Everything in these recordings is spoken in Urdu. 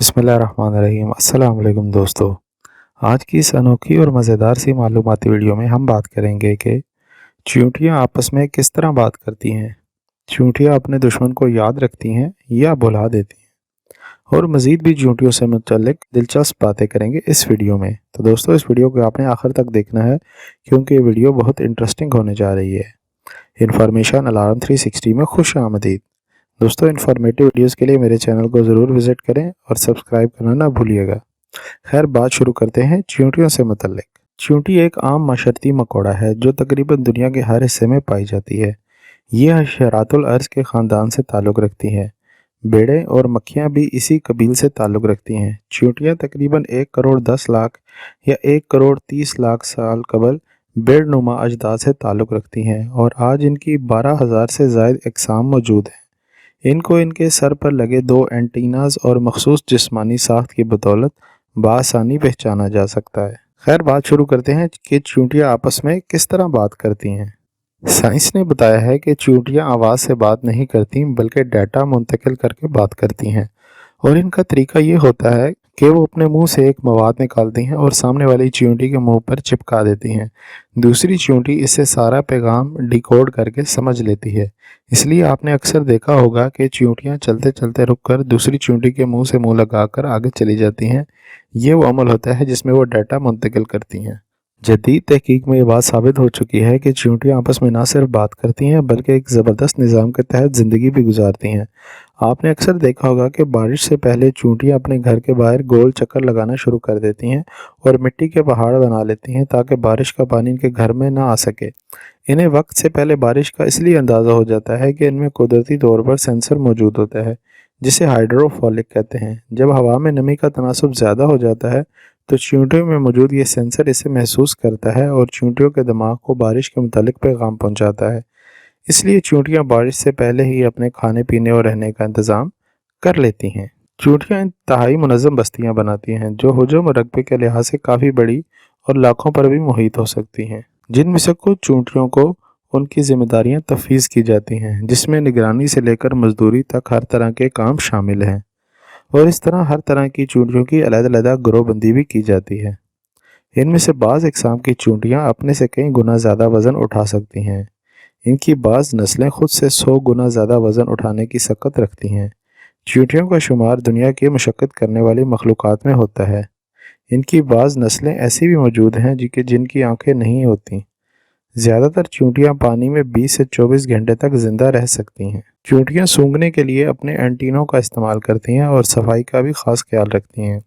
بسم اللہ الرحمن الرحیم۔ السلام علیکم دوستو، آج کی اس انوکھی اور مزیدار سی معلوماتی ویڈیو میں ہم بات کریں گے کہ چیونٹیاں آپس میں کس طرح بات کرتی ہیں، چیونٹیاں اپنے دشمن کو یاد رکھتی ہیں یا بھلا دیتی ہیں، اور مزید بھی چیونٹیوں سے متعلق دلچسپ باتیں کریں گے اس ویڈیو میں۔ تو دوستو اس ویڈیو کو آپ نے آخر تک دیکھنا ہے کیونکہ یہ ویڈیو بہت انٹرسٹنگ ہونے جا رہی ہے۔ انفارمیشن الارم 360 میں خوش آمدید۔ دوستو انفارمیٹو ویڈیوز کے لیے میرے چینل کو ضرور وزٹ کریں اور سبسکرائب کرنا نہ بھولیے گا۔ خیر بات شروع کرتے ہیں چیونٹیوں سے متعلق۔ چیونٹی ایک عام معاشرتی مکوڑا ہے جو تقریباً دنیا کے ہر حصے میں پائی جاتی ہے۔ یہ حشرات الارض کے خاندان سے تعلق رکھتی ہیں۔ بیڑے اور مکھیاں بھی اسی قبیل سے تعلق رکھتی ہیں۔ چیونٹیاں تقریباً 1,10,00,000 یا 1,30,00,000 سال قبل بیڑ نما اجداد سے تعلق رکھتی ہیں اور آج ان کی 12,000 سے زائد اقسام موجود ہیں۔ ان کو ان کے سر پر لگے 2 اینٹیناز اور مخصوص جسمانی ساخت کی بدولت بآسانی پہچانا جا سکتا ہے۔ خیر بات شروع کرتے ہیں کہ چیونٹیاں آپس میں کس طرح بات کرتی ہیں۔ سائنس نے بتایا ہے کہ چیونٹیاں آواز سے بات نہیں کرتی بلکہ ڈیٹا منتقل کر کے بات کرتی ہیں، اور ان کا طریقہ یہ ہوتا ہے کہ وہ اپنے منہ سے ایک مواد نکالتی ہیں اور سامنے والی چیونٹی کے منہ پر چپکا دیتی ہیں۔ دوسری چیونٹی اسے سارا پیغام ڈیکوڈ کر کے سمجھ لیتی ہے۔ اس لیے آپ نے اکثر دیکھا ہوگا کہ چیونٹیاں چلتے چلتے رک کر دوسری چیونٹی کے منہ سے منہ لگا کر آگے چلی جاتی ہیں۔ یہ وہ عمل ہوتا ہے جس میں وہ ڈیٹا منتقل کرتی ہیں۔ جدید تحقیق میں یہ بات ثابت ہو چکی ہے کہ چیونٹیاں آپس میں نہ صرف بات کرتی ہیں بلکہ ایک زبردست نظام کے تحت زندگی بھی گزارتی ہیں۔ آپ نے اکثر دیکھا ہوگا کہ بارش سے پہلے چیونٹیاں اپنے گھر کے باہر گول چکر لگانا شروع کر دیتی ہیں اور مٹی کے پہاڑ بنا لیتی ہیں تاکہ بارش کا پانی ان کے گھر میں نہ آ سکے۔ انہیں وقت سے پہلے بارش کا اس لیے اندازہ ہو جاتا ہے کہ ان میں قدرتی طور پر سینسر موجود ہوتا ہے جسے ہائیڈروفولک کہتے ہیں۔ جب ہوا میں نمی کا تناسب زیادہ ہو جاتا ہے تو چیونٹیوں میں موجود یہ سینسر اسے محسوس کرتا ہے اور چیونٹیوں کے دماغ کو بارش کے متعلق پیغام پہنچاتا ہے۔ اس لیے چیونٹیاں بارش سے پہلے ہی اپنے کھانے پینے اور رہنے کا انتظام کر لیتی ہیں۔ چیونٹیاں انتہائی منظم بستیاں بناتی ہیں جو حجم اور رقبے کے لحاظ سے کافی بڑی اور لاکھوں پر بھی محیط ہو سکتی ہیں، جن میں سے کچھ چیونٹیوں کو ان کی ذمہ داریاں تفویض کی جاتی ہیں جس میں نگرانی سے لے کر مزدوری تک ہر طرح کے کام شامل ہیں، اور اس طرح ہر طرح کی چیونٹیوں کی علیحدہ علیحدہ گروہ بندی بھی کی جاتی ہے۔ ان میں سے بعض اقسام کی چیونٹیاں اپنے سے کئی گنا زیادہ وزن اٹھا سکتی ہیں۔ ان کی بعض نسلیں خود سے 100 گنا زیادہ وزن اٹھانے کی سکت رکھتی ہیں۔ چیونٹیوں کا شمار دنیا کی مشقت کرنے والی مخلوقات میں ہوتا ہے۔ ان کی بعض نسلیں ایسی بھی موجود ہیں جن کی آنکھیں نہیں ہوتیں۔ زیادہ تر چیونٹیاں پانی میں 20 سے 24 گھنٹے تک زندہ رہ سکتی ہیں۔ چیونٹیاں سونگھنے کے لیے اپنے اینٹینوں کا استعمال کرتی ہیں اور صفائی کا بھی خاص خیال رکھتی ہیں۔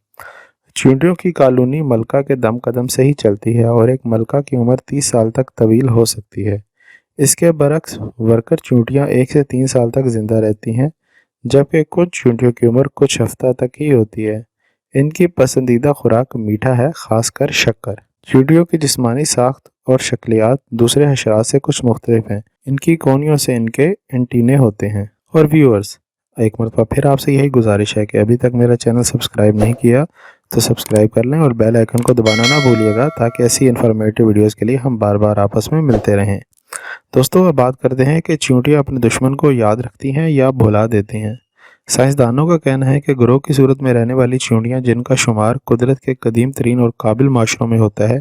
چیونٹیوں کی کالونی ملکہ کے دم قدم سے ہی چلتی ہے اور ایک ملکہ کی عمر 30 سال تک طویل ہو سکتی ہے۔ اس کے برعکس ورکر چیونٹیاں 1 سے 3 سال تک زندہ رہتی ہیں، جبکہ کچھ چیونٹیوں کی عمر کچھ ہفتہ تک ہی ہوتی ہے۔ ان کی پسندیدہ خوراک میٹھا ہے، خاص کر شکر۔ چیونٹیوں کی جسمانی ساخت اور شکلیات دوسرے حشرات سے کچھ مختلف ہیں۔ ان کی کونیوں سے ان کے اینٹینے ہوتے ہیں۔ اور ویورز، ایک مرتبہ پھر آپ سے یہی گزارش ہے کہ ابھی تک میرا چینل سبسکرائب نہیں کیا تو سبسکرائب کر لیں اور بیل آئیکن کو دبانا نہ بھولیے گا تاکہ ایسی انفارمیٹو ویڈیوز کے لیے ہم بار بار آپس میں ملتے رہیں۔ دوستو اب بات کرتے ہیں کہ چیونٹیاں اپنے دشمن کو یاد رکھتی ہیں یا بھلا دیتی ہیں۔ سائنسدانوں کا کہنا ہے کہ گروہ کی صورت میں رہنے والی چیونٹیاں، جن کا شمار قدرت کے قدیم ترین اور قابل معاشروں میں ہوتا ہے،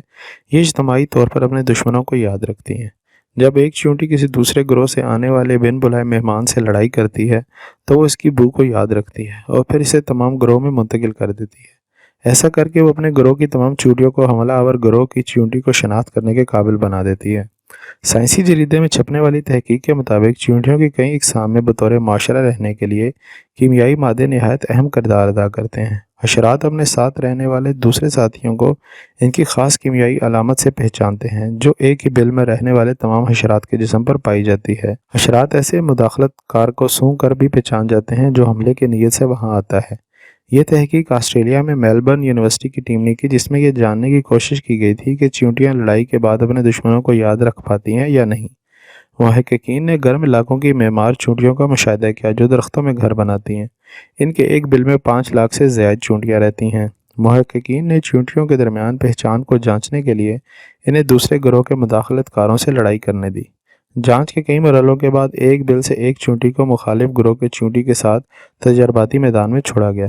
یہ اجتماعی طور پر اپنے دشمنوں کو یاد رکھتی ہیں۔ جب ایک چیونٹی کسی دوسرے گروہ سے آنے والے بن بلائے مہمان سے لڑائی کرتی ہے تو وہ اس کی بو کو یاد رکھتی ہے اور پھر اسے تمام گروہ میں منتقل کر دیتی ہے۔ ایسا کر کے وہ اپنے گروہ کی تمام چیونٹیوں کو حملہ آور گروہ کی چیونٹی کو شناخت کرنے کے قابل بنا دیتی ہے۔ سائنسی جریدے میں چھپنے والی تحقیق کے مطابق چیونٹیوں کی کئی اقسام میں بطور معاشرہ رہنے کے لیے کیمیائی مادے نہایت اہم کردار ادا کرتے ہیں۔ حشرات اپنے ساتھ رہنے والے دوسرے ساتھیوں کو ان کی خاص کیمیائی علامت سے پہچانتے ہیں جو ایک ہی بل میں رہنے والے تمام حشرات کے جسم پر پائی جاتی ہے۔ حشرات ایسے مداخلت کار کو سونگھ کر بھی پہچان جاتے ہیں جو حملے کی نیت سے وہاں آتا ہے۔ یہ تحقیق آسٹریلیا میں میلبرن یونیورسٹی کی ٹیم نے کی، جس میں یہ جاننے کی کوشش کی گئی تھی کہ چیونٹیاں لڑائی کے بعد اپنے دشمنوں کو یاد رکھ پاتی ہیں یا نہیں۔ محققین نے گرم علاقوں کی معمار چیونٹیوں کا مشاہدہ کیا جو درختوں میں گھر بناتی ہیں۔ ان کے ایک بل میں 5 لاکھ سے زائد چیونٹیاں رہتی ہیں۔ محققین نے چیونٹیوں کے درمیان پہچان کو جانچنے کے لیے انہیں دوسرے گروہ کے مداخلت کاروں سے لڑائی کرنے دی۔ جانچ کے کئی مرحلوں کے بعد ایک بل سے ایک چیونٹی کو مخالف گروہ کے چیونٹی کے ساتھ تجرباتی میدان میں چھوڑا گیا۔